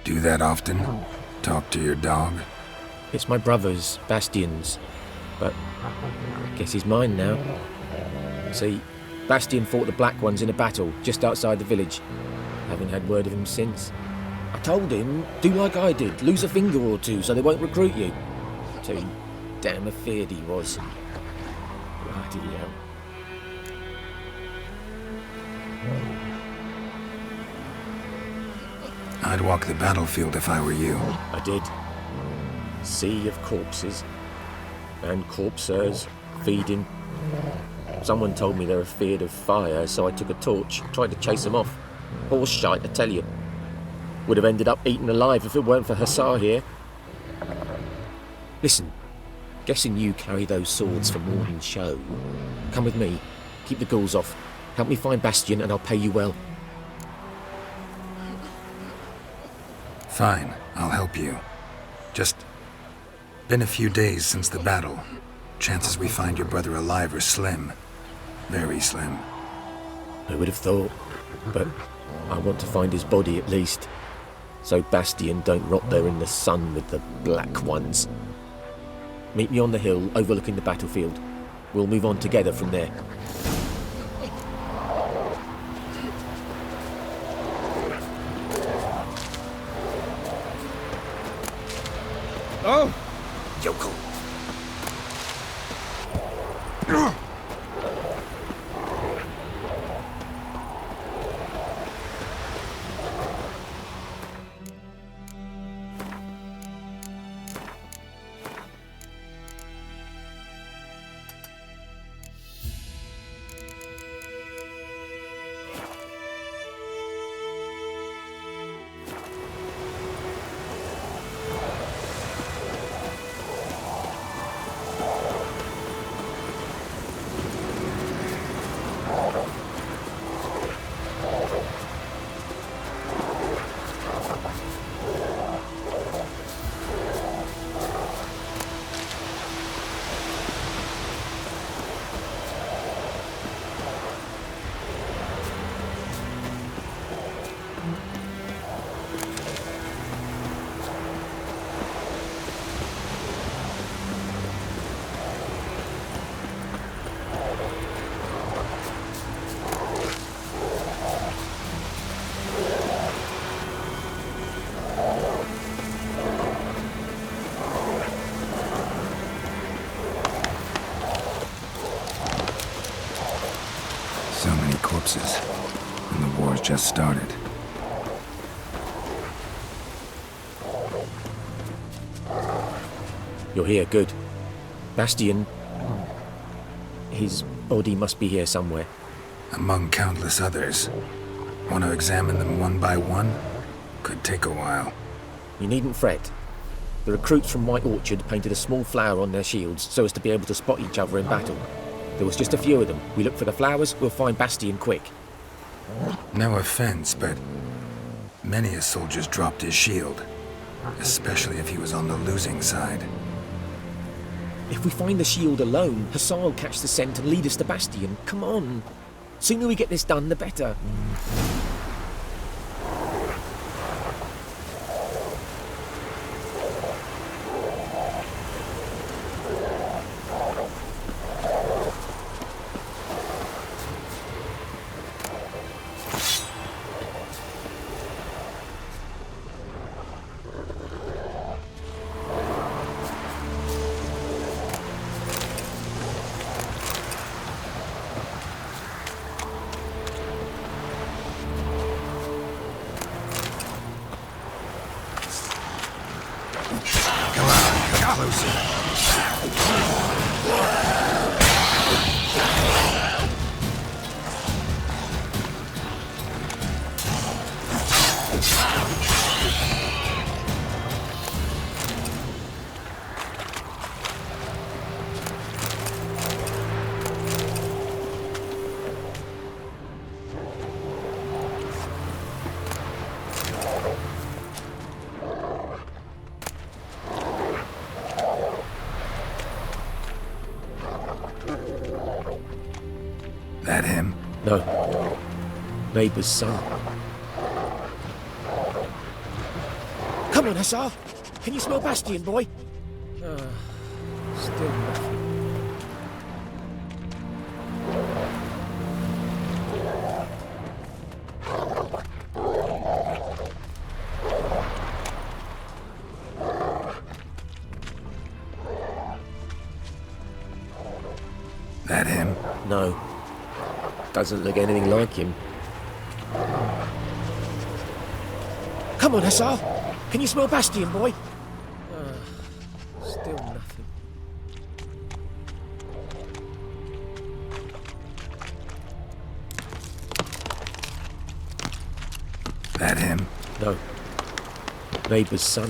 Do that often? Talk to your dog? It's my brother's, Bastian's, but I guess he's mine now. See, Bastian fought the Black Ones in a battle just outside the village. Haven't had word of him since. I told him, do like I did, lose a finger or two so they won't recruit you. Too damn afeard he was. Bloody hell. I'd walk the battlefield if I were you. I did. Sea of corpses. And corpsers, feeding. Someone told me they were afeard of fire, so I took a torch, tried to chase them off. Horse shite, I tell you. Would have ended up eaten alive if it weren't for Hussar here. Listen, guessing you carry those swords for morning show. Come with me, keep the ghouls off. Help me find Bastian and I'll pay you well. Fine, I'll help you. Just been a few days since the battle. Chances we find your brother alive are slim. Very slim. I would have thought, but I want to find his body at least. So Bastian don't rot there in the sun with the Black Ones. Meet me on the hill overlooking the battlefield. We'll move on together from there. Oh! Yokel! So many corpses, and the war's just started. You're here, good. Bastian, his body must be here somewhere. Among countless others. Want to examine them one by one? Could take a while. You needn't fret. The recruits from White Orchard painted a small flower on their shields so as to be able to spot each other in battle. There was just a few of them. We look for the flowers, we'll find Bastian quick. No offense, but many a soldier's dropped his shield. Especially if he was on the losing side. If we find the shield alone, Hussar will catch the scent and lead us to Bastian. Come on. Sooner we get this done, the better. That him? No. Neighbour's son. Come on, Hussar. Can you smell Bastion, boy? Still nothing. That him? No. Doesn't look anything like him. Come on, Hussar. Can you smell Bastion, boy? Still nothing. That him? No. Neighbour's son.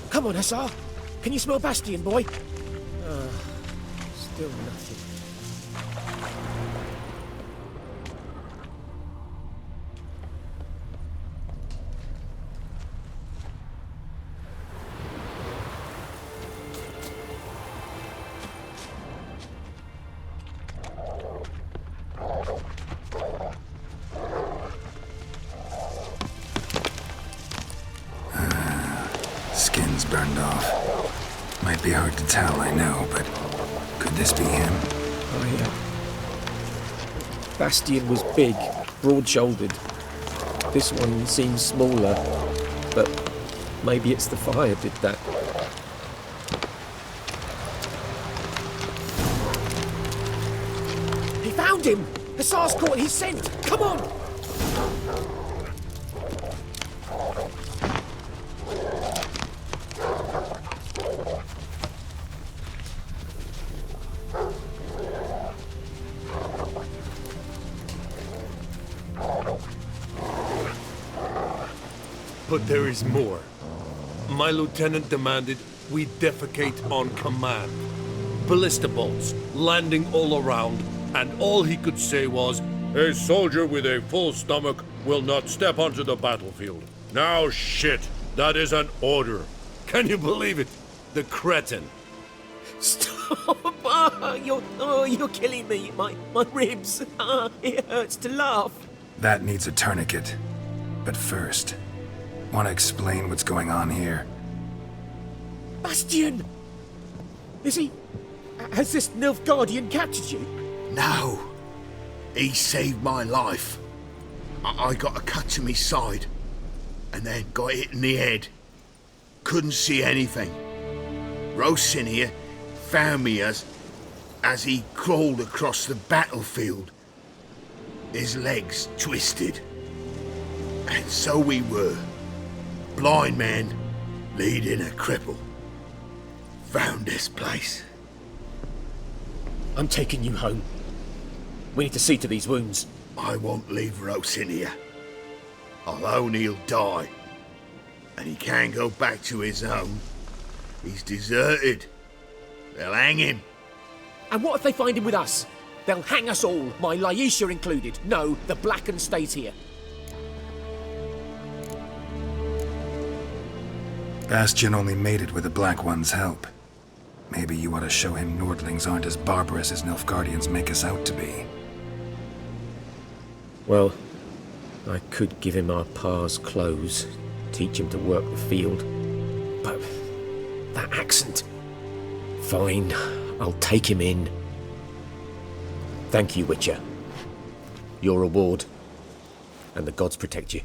Come on, Hussar. Can you smell Bastion, boy? Still nothing. Skin's burned off. Might be hard to tell, I know, but could this be him? Oh, yeah. Bastion was big, broad-shouldered. This one seems smaller, but maybe it's the fire did that. He found him! Hussar's caught his scent! Come on! But there is more. My lieutenant demanded we defecate on command. Ballista bolts landing all around, and all he could say was, "A soldier with a full stomach will not step onto the battlefield." Now shit, that is an order. Can you believe it? The cretin. Stop! You're killing me. My ribs. It hurts to laugh. That needs a tourniquet. But first, want to explain what's going on here? Bastion! Is he... Has this Nilfgaardian captured you? No. He saved my life. I got a cut to my side, and then got hit in the head. Couldn't see anything. Rosin here found me as he crawled across the battlefield. His legs twisted. And so we were. Blind man leading a cripple. Found this place. I'm taking you home. We need to see to these wounds. I won't leave Rosin here. I'll own he'll die. And he can't go back to his home. He's deserted. They'll hang him. And what if they find him with us? They'll hang us all, my Laisha included. No, the Blacken stays here. Bastion only made it with the Black One's help. Maybe you ought to show him Nordlings aren't as barbarous as Nilfgaardians make us out to be. Well, I could give him our pa's clothes, teach him to work the field. But that accent... Fine, I'll take him in. Thank you, Witcher. Your reward. And the gods protect you.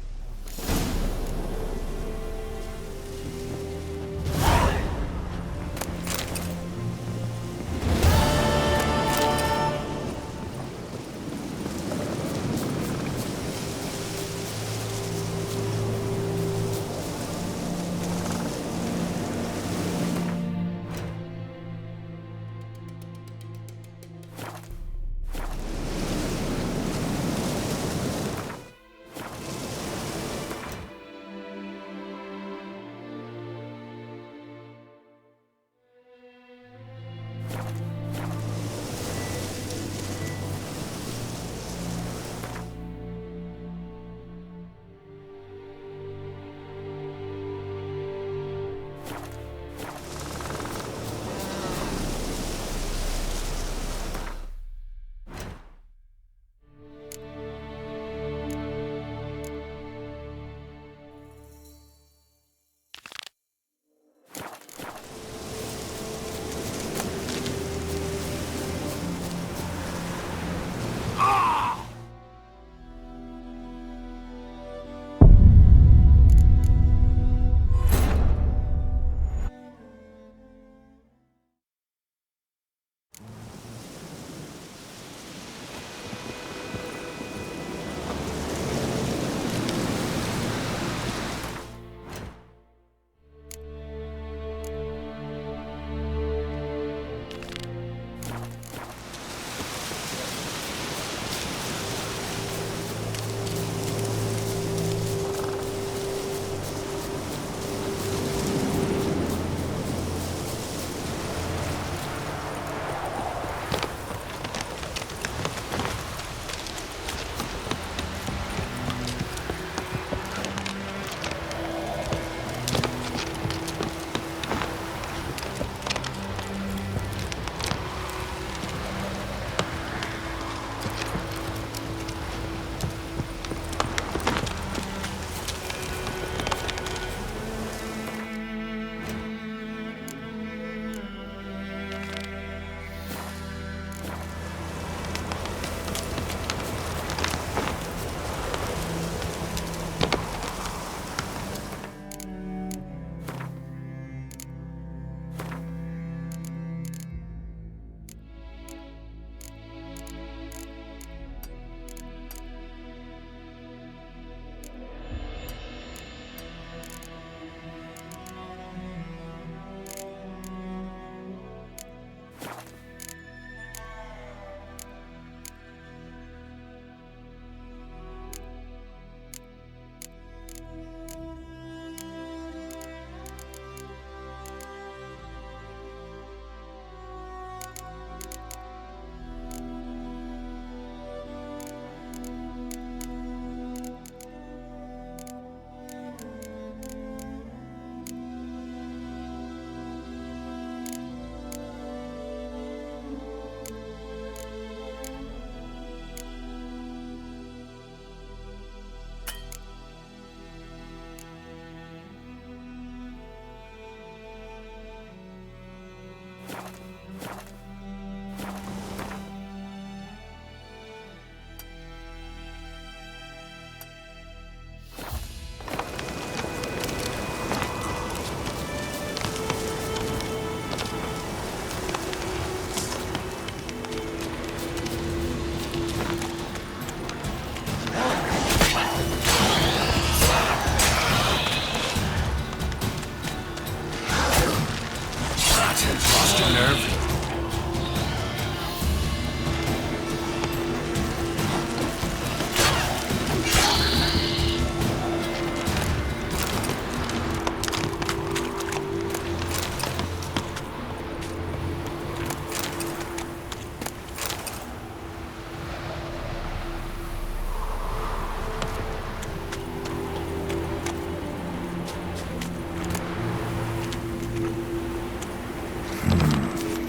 Lost your nerve?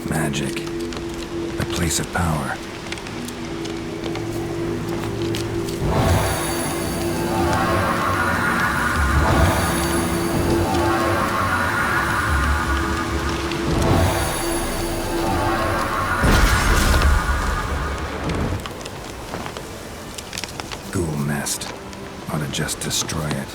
Magic. A place of power. Ghoul nest. Ought to just destroy it.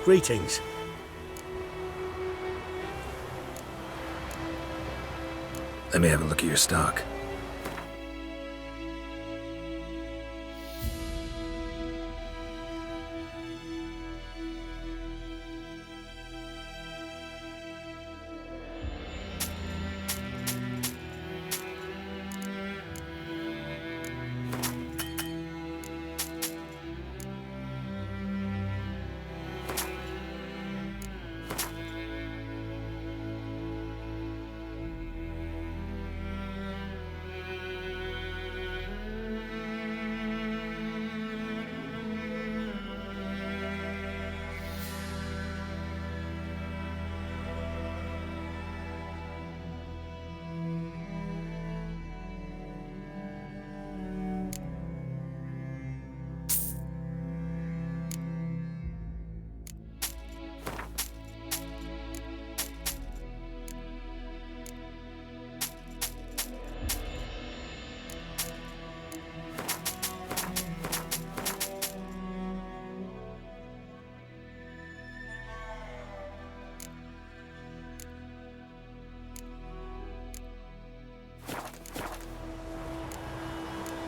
Greetings. Let me have a look at your stock.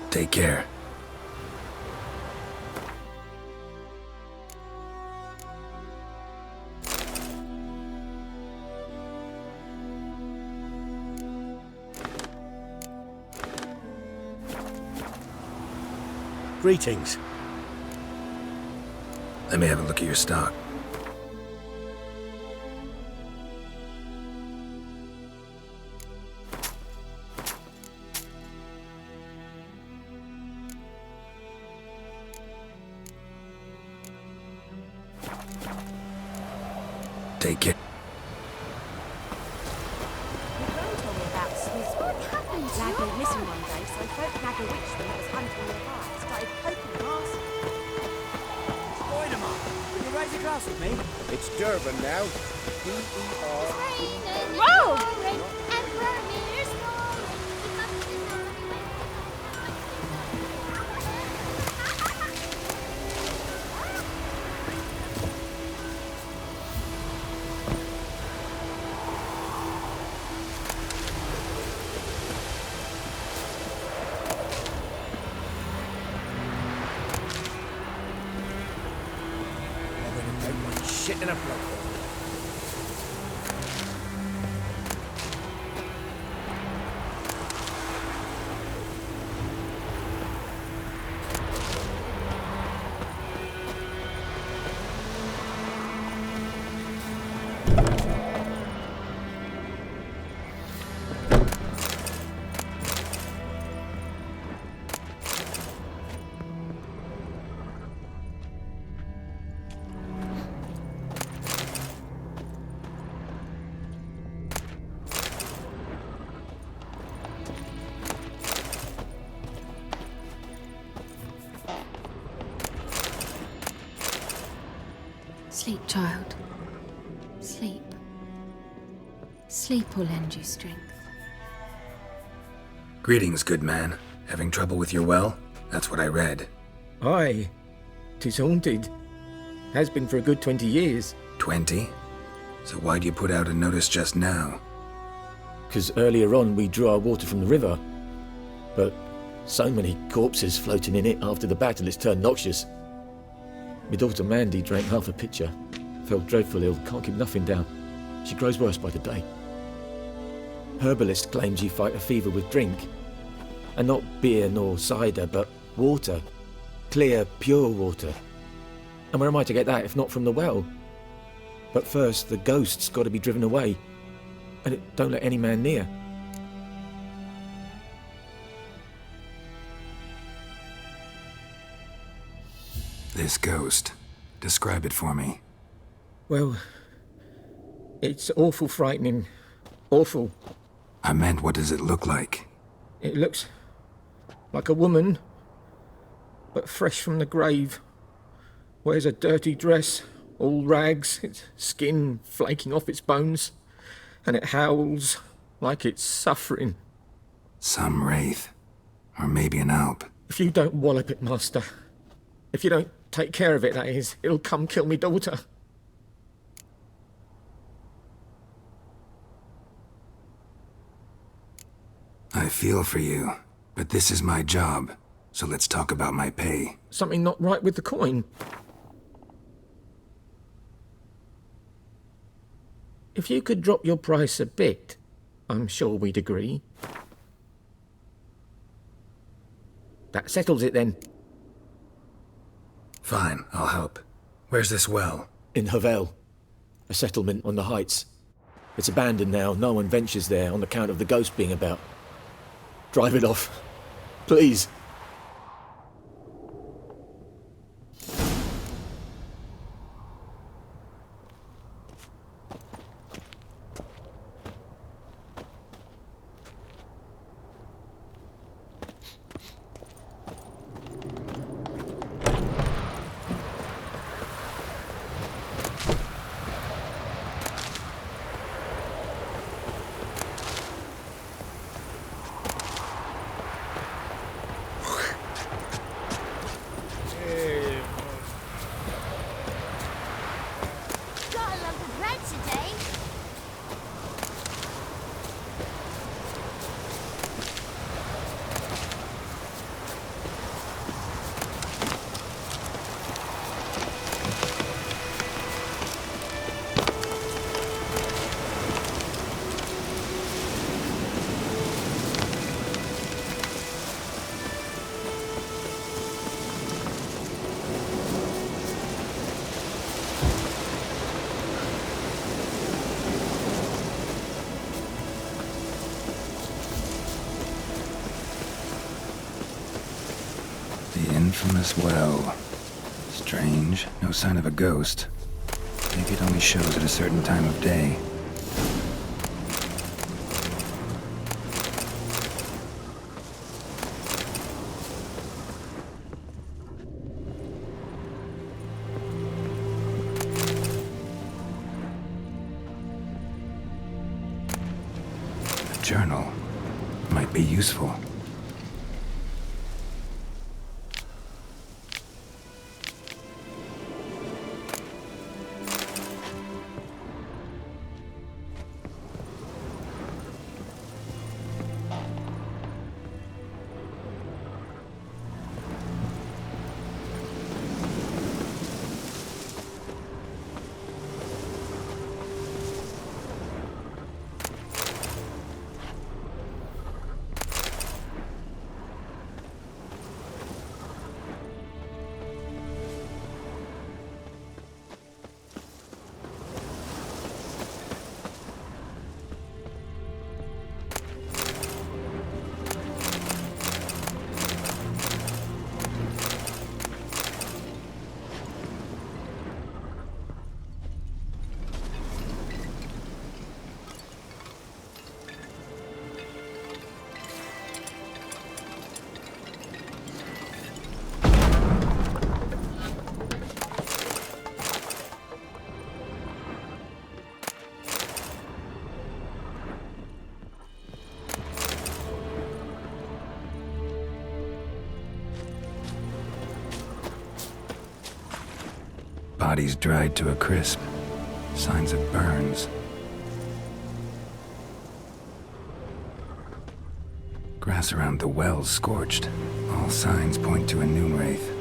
Take care. Greetings. Let me have a look at your stock. Take care. Lad went missing one day, so folk nagged a witchman that was hunting nearby. Started poking him arse. Spider-Man, will you raise a glass with me? It's Durban now. D-E-R. Whoa! Shit in a block. Sleep, child. Sleep. Sleep will lend you strength. Greetings, good man. Having trouble with your well? That's what I read. Aye. 'Tis haunted. Has been for a good 20 years. 20? So why'd you put out a notice just now? 'Cause earlier on we drew our water from the river. But so many corpses floating in it after the battle it's turned noxious. My daughter Mandy drank half a pitcher. Fell dreadful ill, can't keep nothing down. She grows worse by the day. Herbalist claims you fight a fever with drink. And not beer nor cider, but water. Clear, pure water. And where am I to get that if not from the well? But first, the ghost's got to be driven away. And it don't let any man near. This ghost. Describe it for me. Well, it's awful frightening. Awful. I meant, what does it look like? It looks like a woman, but fresh from the grave. Wears a dirty dress, all rags, its skin flaking off its bones, and it howls like it's suffering. Some wraith. Or maybe an alp. If you don't wallop it, Master, if you don't take care of it, that is, it'll come kill me daughter. I feel for you, but this is my job, so let's talk about my pay. Something not right with the coin. If you could drop your price a bit, I'm sure we'd agree. That settles it then. Fine, I'll help. Where's this well? In Havel, a settlement on the heights. It's abandoned now, no one ventures there on account of the ghost being about. Drive it off, please. Got a lump of bread today. The infamous well. Strange, no sign of a ghost. Maybe it only shows at a certain time of day. journal might be useful. Body's dried to a crisp. Signs of burns. Grass around the well's scorched. All signs point to a noon wraith.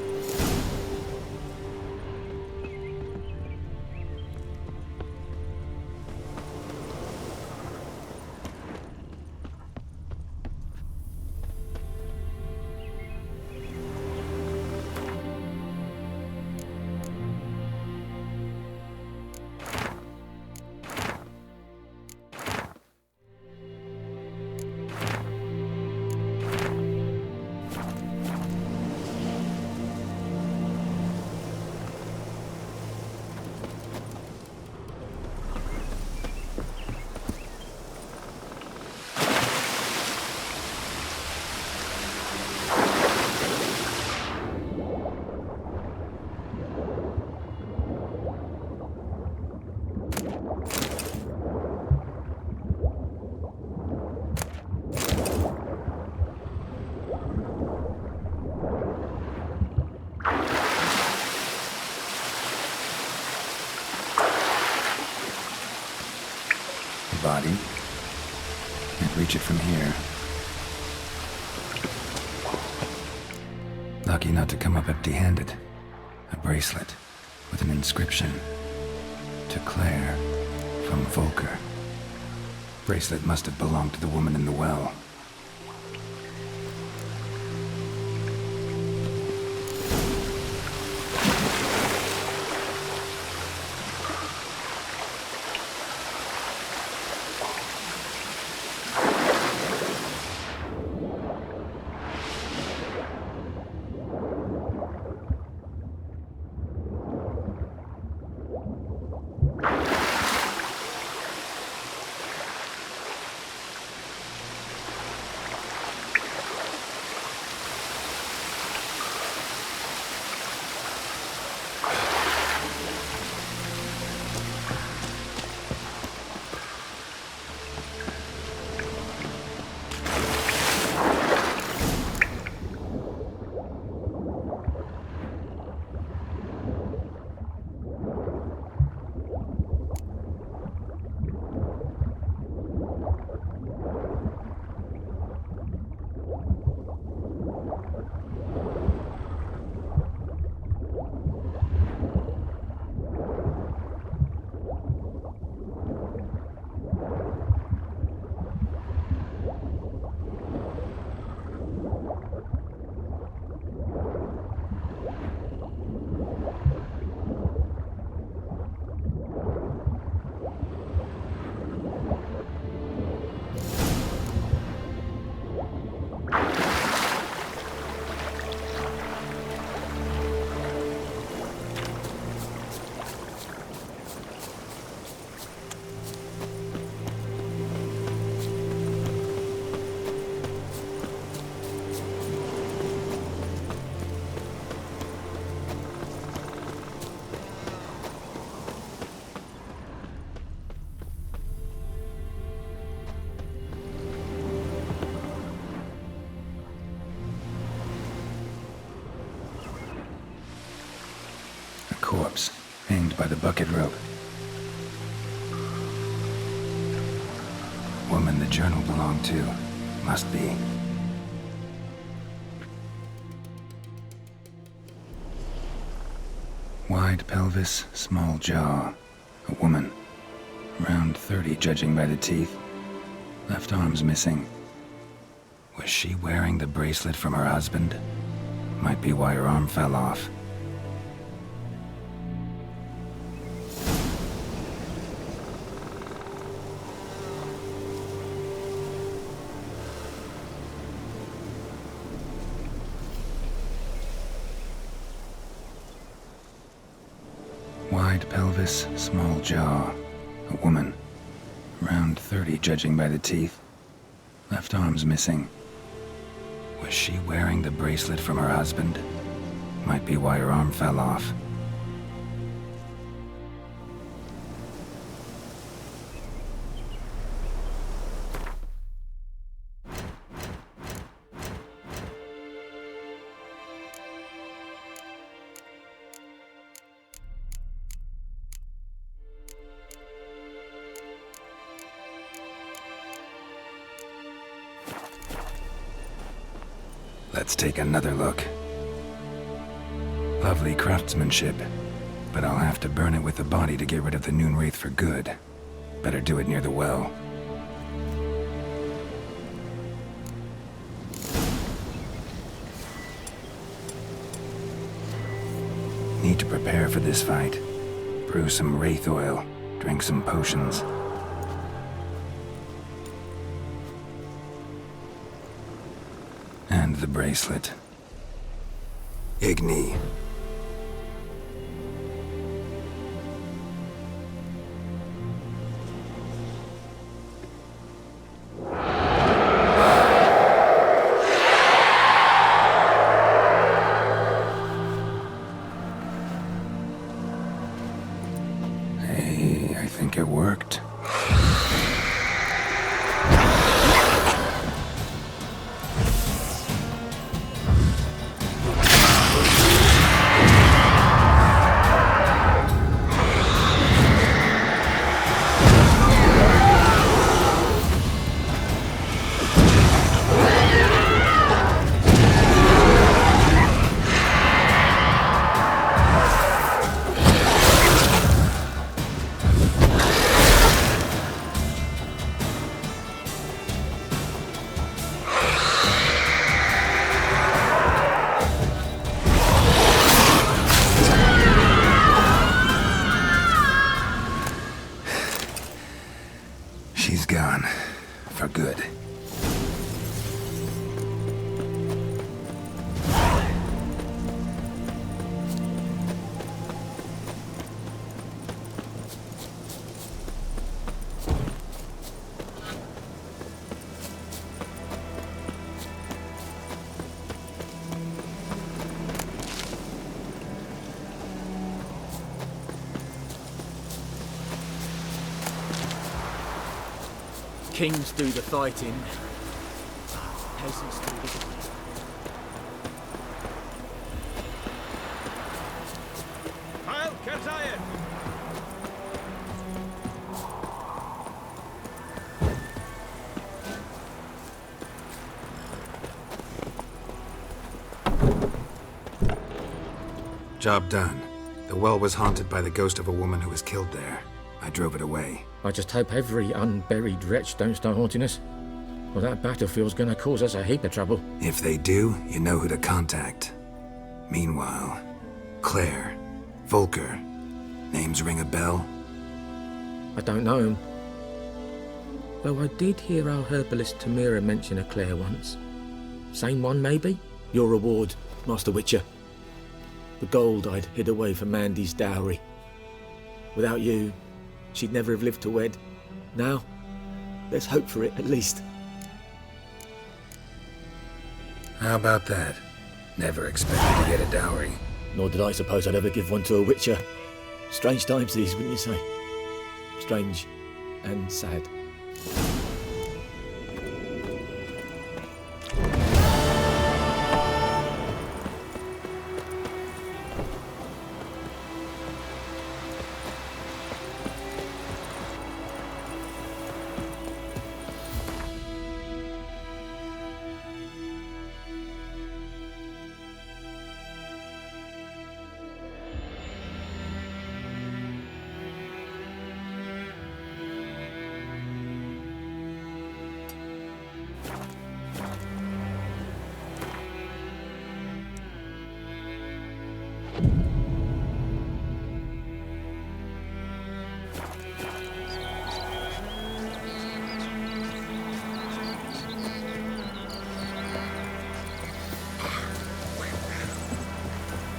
Body. Can't reach it from here. Lucky not to come up empty-handed. A bracelet with an inscription. To Claire, from Volker. Bracelet must have belonged to the woman in the well. held by the bucket rope. Woman the journal belonged to. Must be. Wide pelvis, small jaw. A woman. Around 30, judging by the teeth. Left arm's missing. Was she wearing the bracelet from her husband? Might be why her arm fell off. Wide pelvis, small jaw. A woman. Around 30, judging by the teeth. Left arm's missing. Was she wearing the bracelet from her husband? Might be why her arm fell off. Let's take another look. Lovely craftsmanship, but I'll have to burn it with the body to get rid of the Noon Wraith for good. Better do it near the well. Need to prepare for this fight. Brew some wraith oil, drink some potions. And the bracelet. Igni. Hey, I think it worked. She's gone. For good. Kings do the fighting. Peasants do the... Heil Kerzayen! Job done. The well was haunted by the ghost of a woman who was killed there. I drove it away. I just hope every unburied wretch don't start haunting us. Well, that battlefield's gonna cause us a heap of trouble. If they do, you know who to contact. Meanwhile, Claire, Volker, names ring a bell? I don't know him. Though I did hear our herbalist Tamira mention a Claire once. Same one, maybe? Your reward, Master Witcher. The gold I'd hid away for Mandy's dowry. Without you, she'd never have lived to wed. Now, let's hope for it, at least. How about that? Never expected to get a dowry. Nor did I suppose I'd ever give one to a Witcher. Strange times these, wouldn't you say? Strange and sad.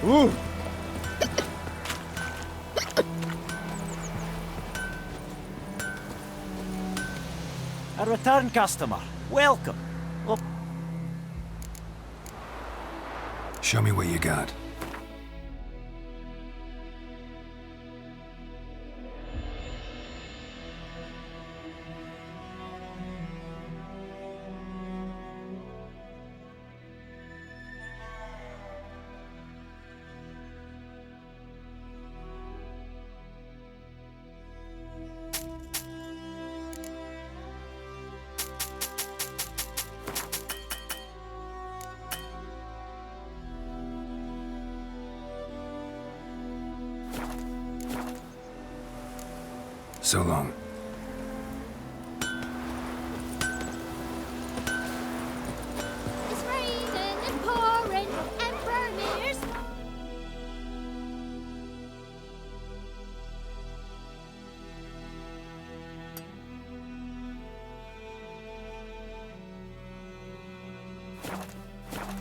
Ooh. A return customer. Welcome. Oh, Show me what you got. So long. It's raining and pouring and Vermeer's.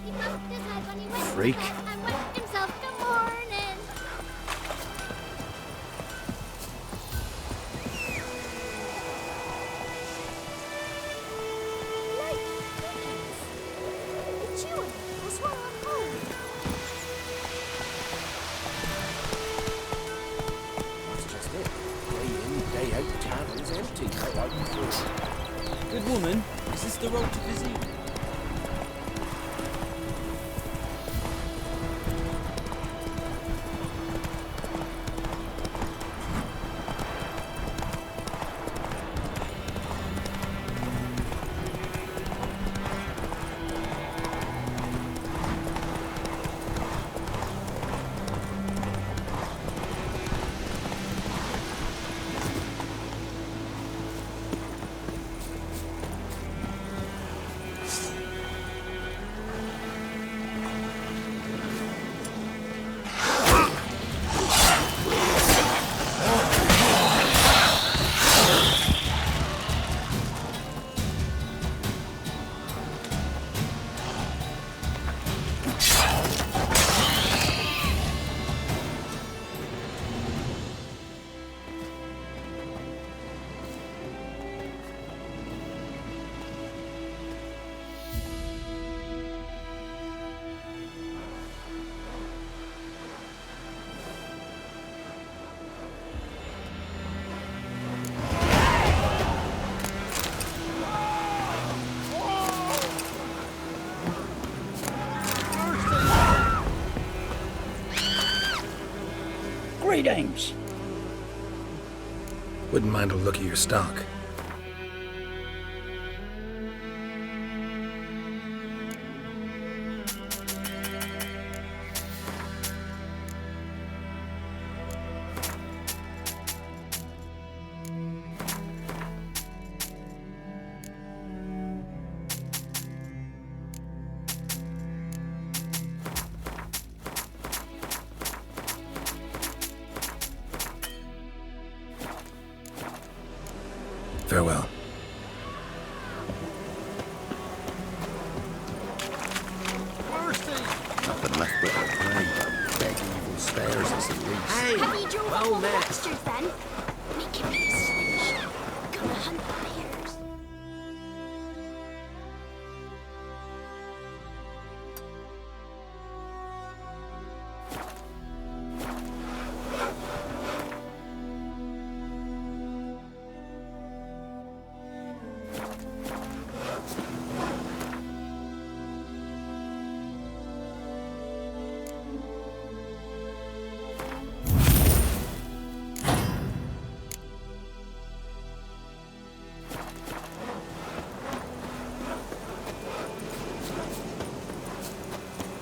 He bumped his head when he went Freak. to bed and wet himself the morning. Like crickets. It's you. I swear I'm home. That's just it. Day in, day out, the tavern's empty. Not like before. good woman. Is this the road to Vizzy? Greetings. Wouldn't mind a look at your stock. Farewell. Nothing left but a grave. Begging evil spares us at least. Hey! Have you drove Well all the met. bastards then? Making me a slingshot. Gonna hunt bears.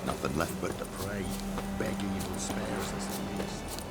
Nothing left but to pray. Begging evil spares us at least.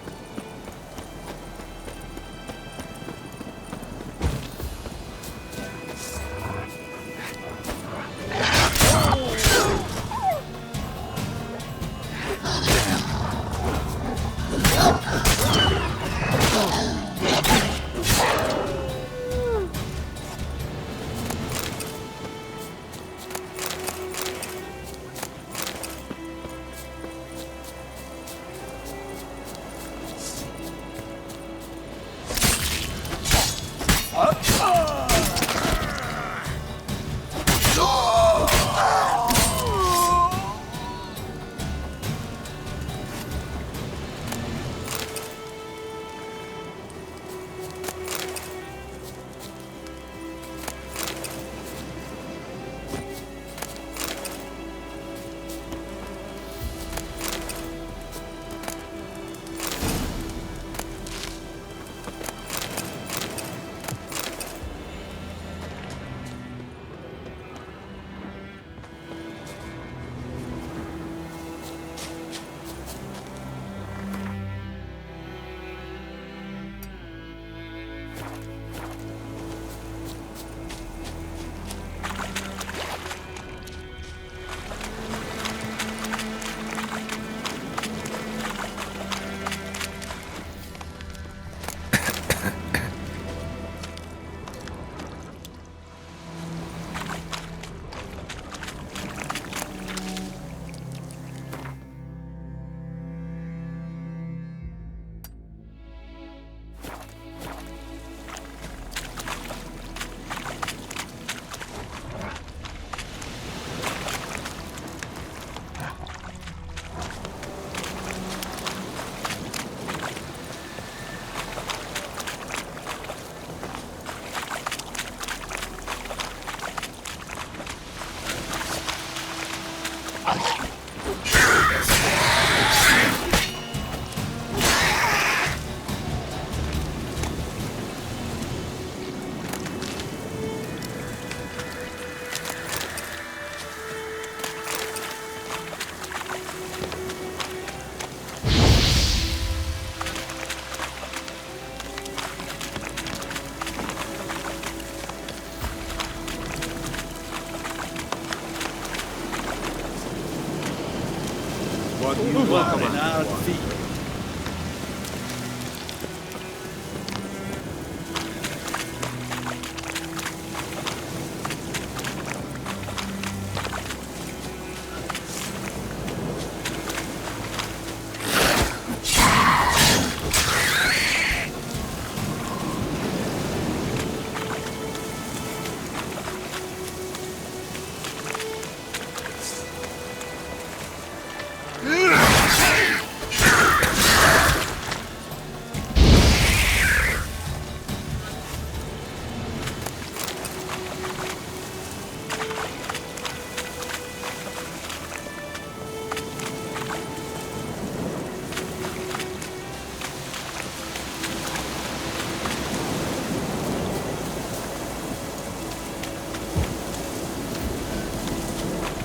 But you welcome Hard feet.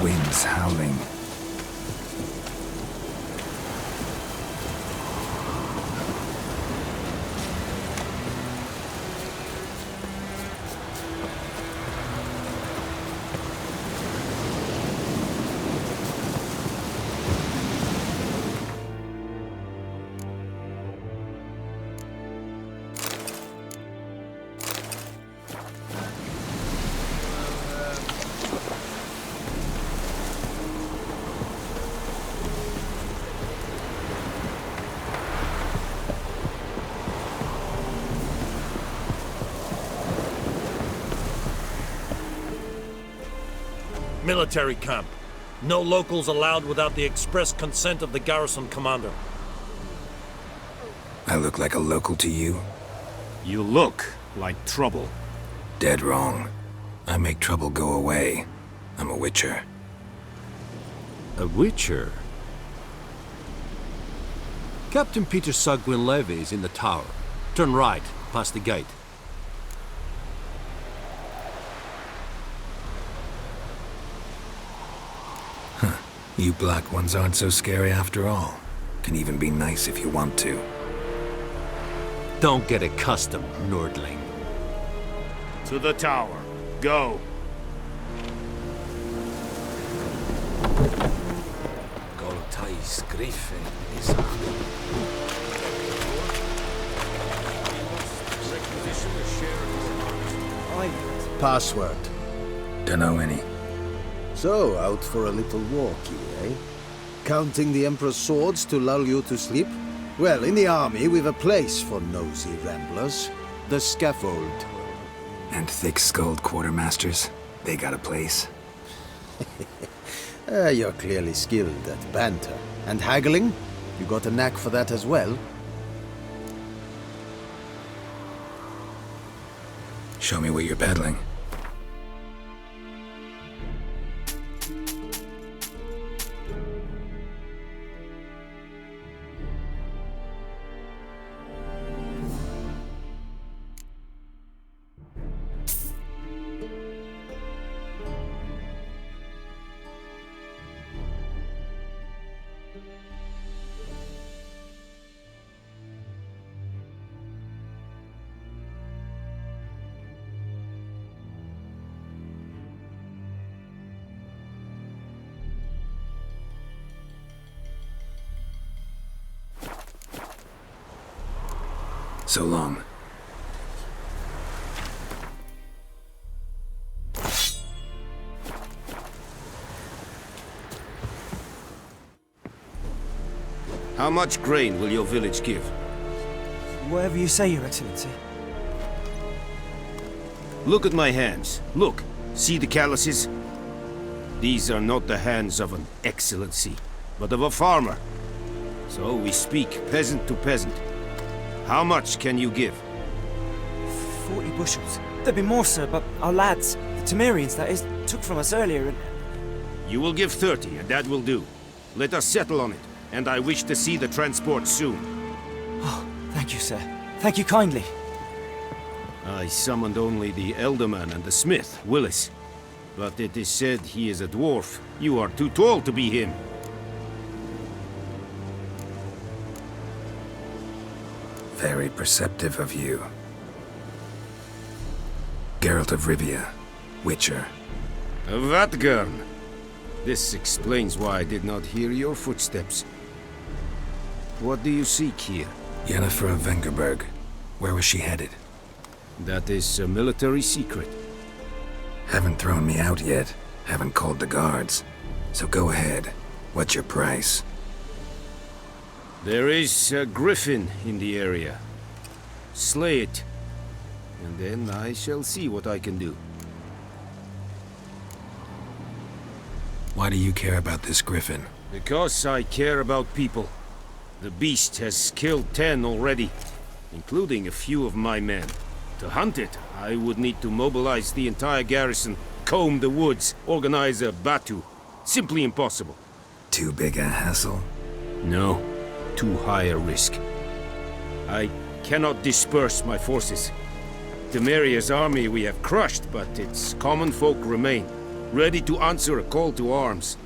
Winds howling. Military camp. No locals allowed without the express consent of the garrison commander. I look like a local to you? You look like trouble. Dead wrong. I make trouble go away. I'm a witcher. A witcher? Captain Peter Sagwin Levy is in the tower. Turn right, past the gate. You black ones aren't so scary after all. Can even be nice if you want to. Don't get accustomed, Nordling. To the tower. Go. Password. Dunno any. So, out for a little walkie, eh? Counting the Emperor's swords to lull you to sleep? Well, in the army, we've a place for nosy ramblers. The scaffold. And thick-skulled quartermasters? They got a place? You're clearly skilled at banter. And haggling? You got a knack for that as well? Show me what you're peddling. So long. How much grain will your village give? Whatever you say, Your Excellency. Look at my hands. Look. See the calluses? These are not the hands of an excellency, but of a farmer. So we speak peasant to peasant. How much can you give? 40 bushels. There'd be more, sir, but our lads, the Temerians, that is, took from us earlier and... You will give 30, and that will do. Let us settle on it, and I wish to see the transport soon. Oh, thank you, sir. Thank you kindly. I summoned only the Elderman and the smith, Willis. But it is said he is a dwarf. You are too tall to be him. Very perceptive of you. Geralt of Rivia, Witcher. Vatgern. This explains why I did not hear your footsteps. What do you seek here? Yennefer of Vengerberg. Where was she headed? That is a military secret. Haven't thrown me out yet. Haven't called the guards. So go ahead. What's your price? There is a griffin in the area. Slay it, and then I shall see what I can do. Why do you care about this griffin? Because I care about people. The beast has killed 10 already, including a few of my men. To hunt it, I would need to mobilize the entire garrison, comb the woods, organize a batu. Simply impossible. Too big a hassle? No, too high a risk. I cannot disperse my forces. Temeria's army we have crushed, but its common folk remain, ready to answer a call to arms.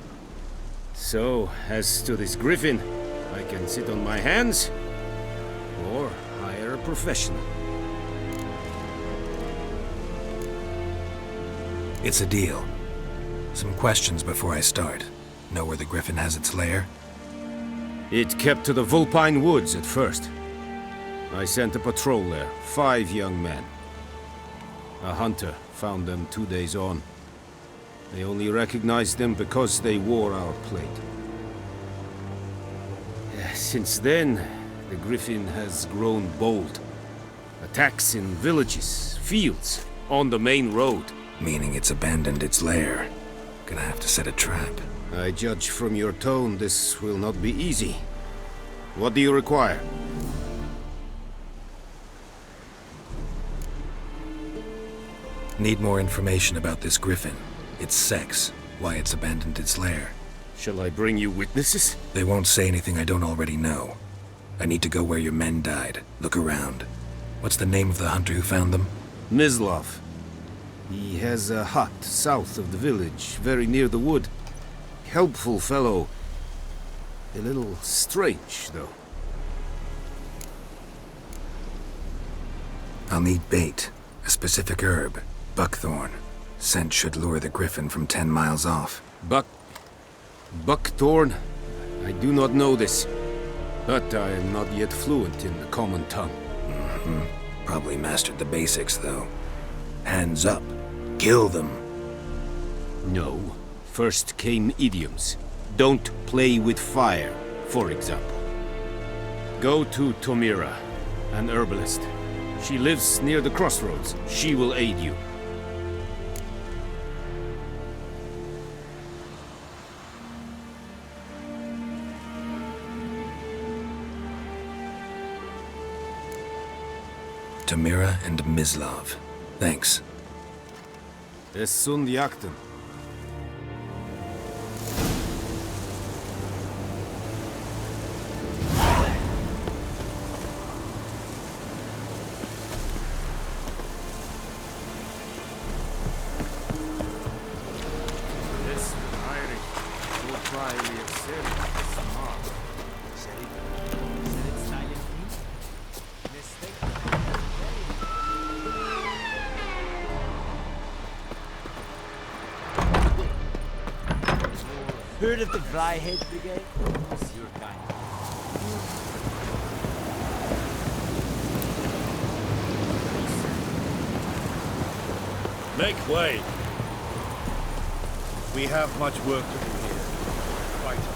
So, as to this griffin, I can sit on my hands, or hire a professional. It's a deal. Some questions before I start. Know where the griffin has its lair? It kept to the Vulpine Woods at first. I sent a patrol there, 5 young men. A hunter found them 2 days on. They only recognized them because they wore our plate. Since then, the griffin has grown bold. Attacks in villages, fields, on the main road. Meaning it's abandoned its lair. Gonna have to set a trap. I judge from your tone this will not be easy. What do you require? Need more information about this griffin. Its sex, why it's abandoned its lair. Shall I bring you witnesses? They won't say anything I don't already know. I need to go where your men died. Look around. What's the name of the hunter who found them? Mislav. He has a hut south of the village, very near the wood. Helpful fellow. A little strange, though. I'll need bait. A specific herb. Buckthorn. Scent should lure the griffin from 10 miles off. Buckthorn? I do not know this. But I am not yet fluent in the common tongue. Probably mastered the basics, though. Hands up. Kill them. No. First came idioms. Don't play with fire, for example. Go to Tomira, an herbalist. She lives near the crossroads. She will aid you. Tamira and Mislav. Thanks. Es sunt jakten. Heard of the Flyhead Brigade? It's your kind. Make way. We have much work to do here. Quite a lot.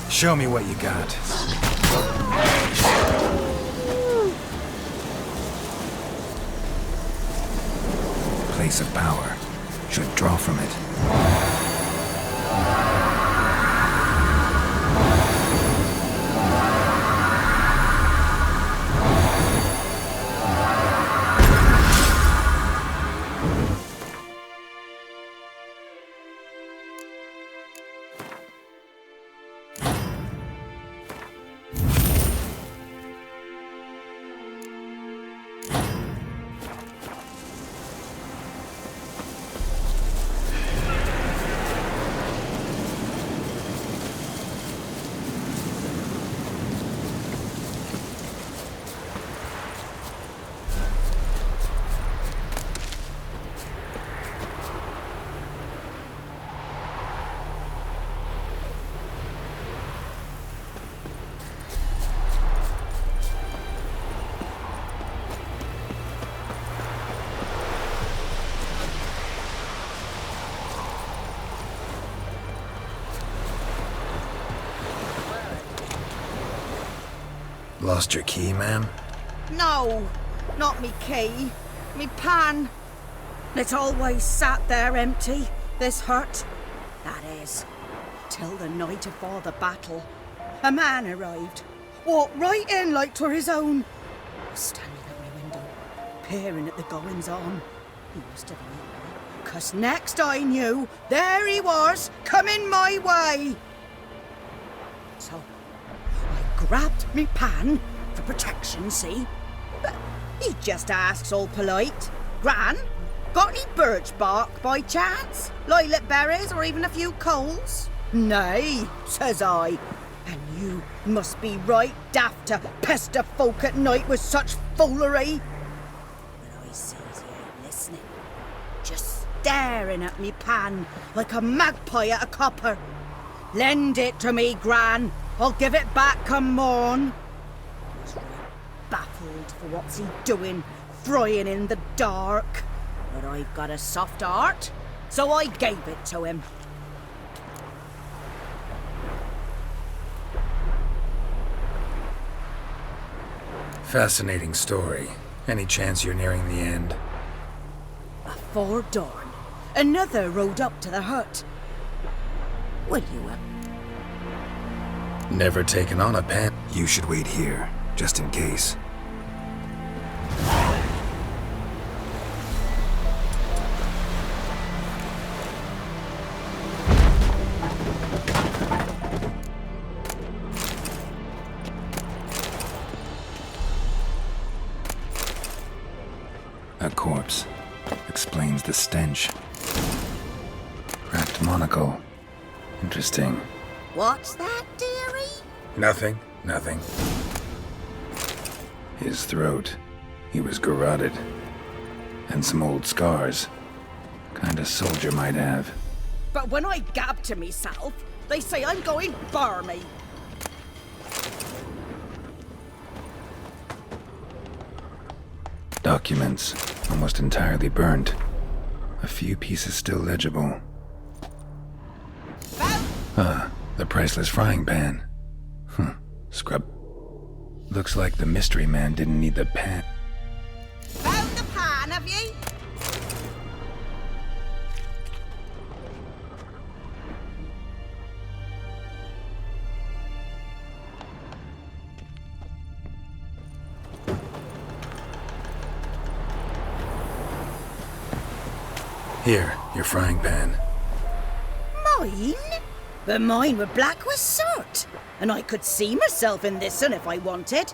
Show me what you got. Place of power. Should draw from it. Lost your key, ma'am? No, not me key. Me pan. It always sat there empty, this hut. That is, till the night afore the battle. A man arrived, walked right in like 'twere his own. Was standing at my window, peering at the goings-on. He must have known me, 'cause next I knew, there he was, coming my way. So, I grabbed me pan, for protection, see? But he just asks all polite, Gran, got any birch bark by chance? Lilac berries or even a few coals? Nay, says I. And you must be right daft to pester folk at night with such foolery. But I sees he ain't listening. Just staring at me pan like a magpie at a copper. Lend it to me, Gran. I'll give it back come morn. I was right baffled for what's he doing, frying in the dark. But I've got a soft heart, so I gave it to him. Fascinating story. Any chance you're nearing the end? Afore dawn, another rode up to the hut. Will you, Never taken on a pen. You should wait here, just in case. A corpse. Explains the stench. Cracked monocle. Interesting. What's that, dearie? Nothing. His throat. He was garroted. And some old scars. Kind of soldier might have. But when I gab to myself, they say I'm going barmy. Documents. Almost entirely burnt. A few pieces still legible. The priceless frying pan. Scrub. Looks like the mystery man didn't need the pan. Found the pan, have ye? Here, your frying pan. Mine? But mine were black with soot, and I could see myself in this one if I wanted.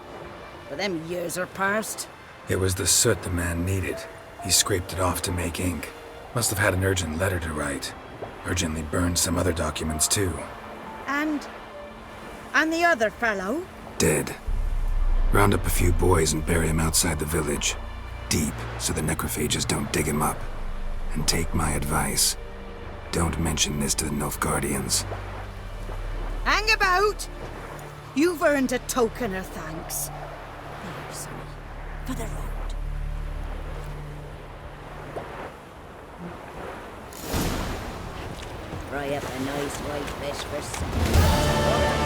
But them years are past. It was the soot the man needed. He scraped it off to make ink. Must have had an urgent letter to write. Urgently burned some other documents too. And the other fellow? Dead. Round up a few boys and bury him outside the village. Deep, so the necrophages don't dig him up. And take my advice. Don't mention this to the Nilfgaardians. Hang about! You've earned a token of thanks. There, sonny, for the road. Fry up a nice white fish for supper.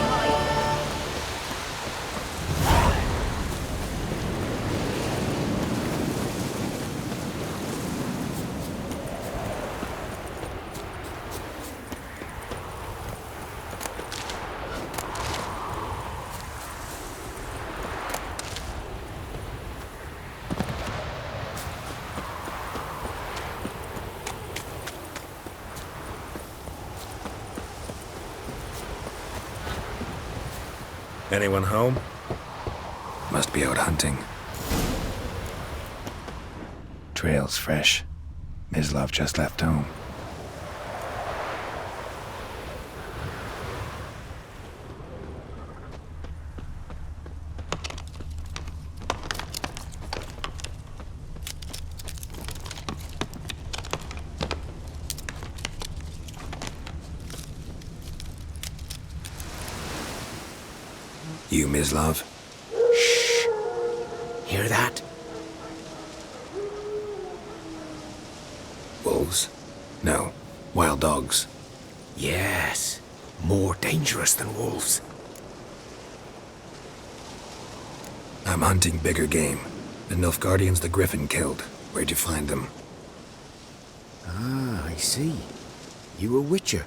Anyone home? Must be out hunting. Trail's fresh. Mislav just left home. You, Mislav? Shh. Hear that? Wolves? No. Wild dogs. Yes. More dangerous than wolves. I'm hunting bigger game. The Nilfgaardians the Griffin killed. Where'd you find them? Ah, I see. You a witcher.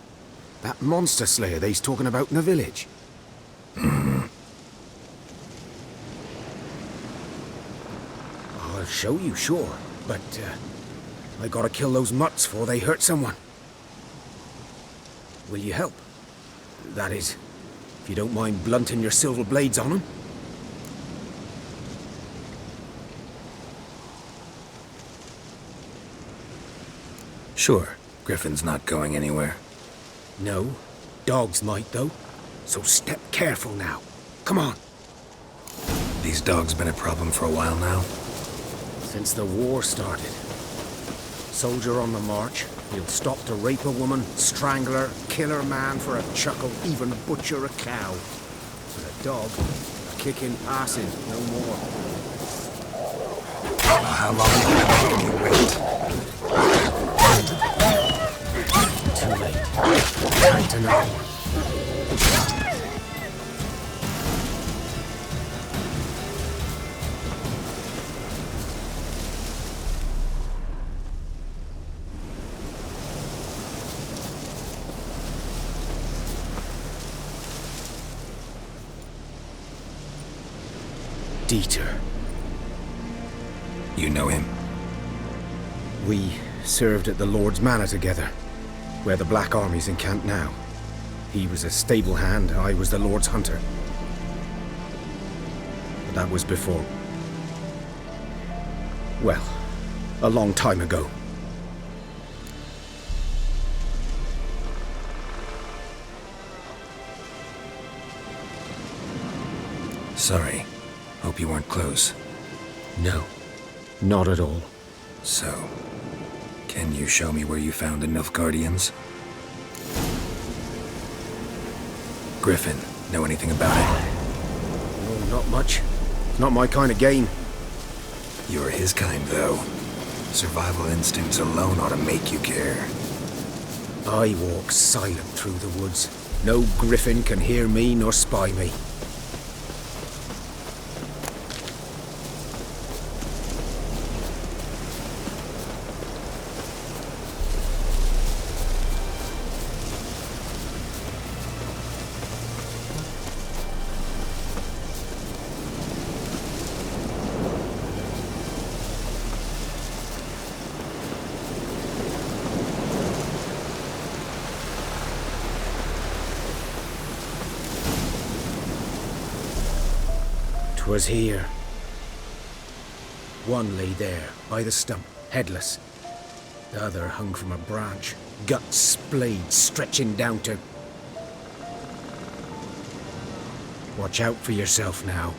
That monster slayer they's talking about in the village. I'll show you, sure. But, I gotta kill those mutts before they hurt someone. Will you help? That is, if you don't mind blunting your silver blades on them. Sure. Griffin's not going anywhere. No. Dogs might, though. So step careful now. Come on. These dogs been a problem for a while now? Since the war started. Soldier on the march, he'll stop to rape a woman, strangle her, kill her man for a chuckle, even butcher a cow. But a dog, a kicking ass in, no more. How long have you been making you wait? Too late. Time to know. Dieter. You know him? We served at the Lord's Manor together, where the Black Army's encamped now. He was a stable hand, I was the Lord's hunter. But that was before... well, a long time ago. Sorry. Hope you weren't close. No, not at all. So, can you show me where you found the Nilfgaardians? Griffin, know anything about it? No, not much. Not my kind of game. You're his kind, though. Survival instincts alone ought to make you care. I walk silent through the woods. No griffin can hear me nor spy me. Was here. One lay there, by the stump, headless. The other hung from a branch, guts splayed, stretching down to... Watch out for yourself now.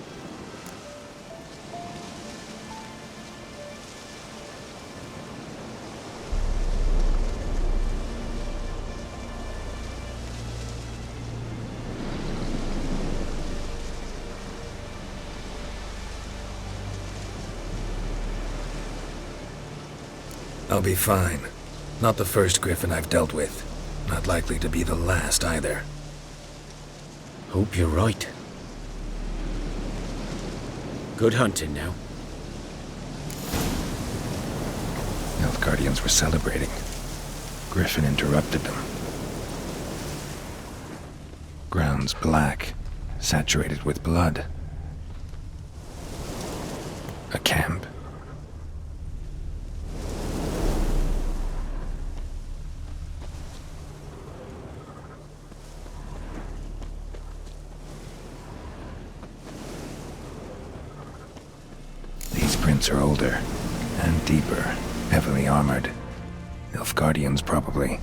I'll be fine. Not the first Griffin I've dealt with. Not likely to be the last either. Hope you're right. Good hunting now. Nilfgaardians were celebrating. Griffin interrupted them. Ground's black, saturated with blood. A camp. Are older and deeper, heavily armored. Nilfgaardians, probably.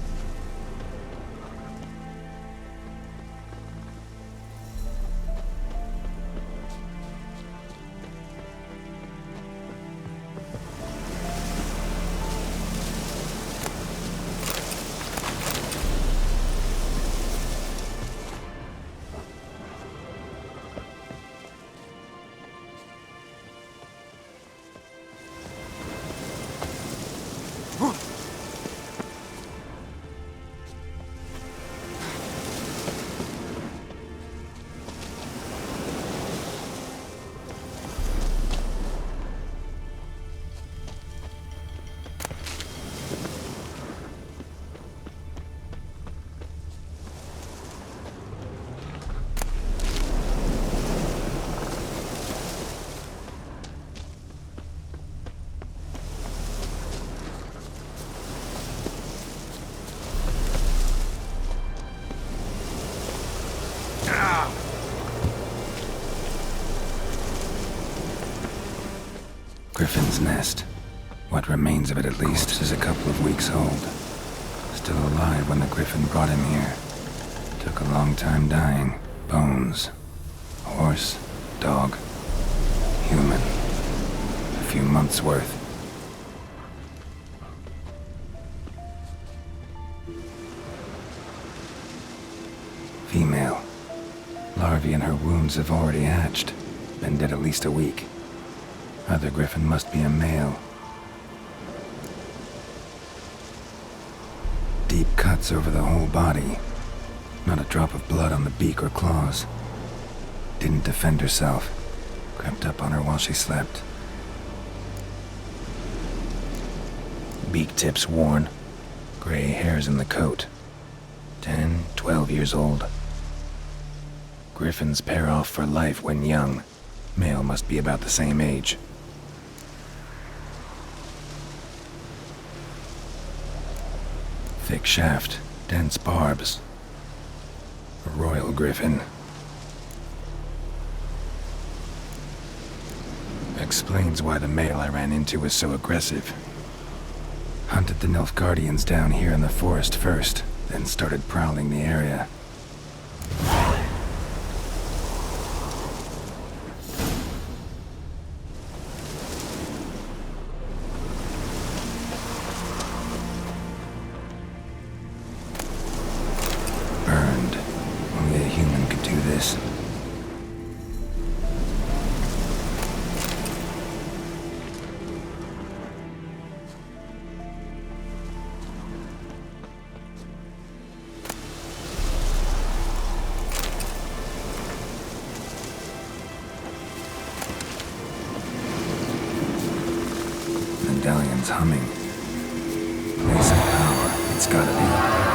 Griffin's nest. What remains of it, at least, is a couple of weeks old. Still alive when the Griffin brought him here. Took a long time dying. Bones. Horse. Dog. Human. A few months' worth. Female. Larvae in her wounds have already hatched. Been dead at least a week. Other Griffin must be a male. Deep cuts over the whole body. Not a drop of blood on the beak or claws. Didn't defend herself. Crept up on her while she slept. Beak tips worn. Gray hairs in the coat. 10, 12 years old. Griffins pair off for life when young. Male must be about the same age. Thick shaft, dense barbs. A royal griffin. Explains why the male I ran into was so aggressive. Hunted the Nilfgaardians down here in the forest first, then started prowling the area. Burned. Only a human could do this. Medallion's humming. Place of power, it's gotta be.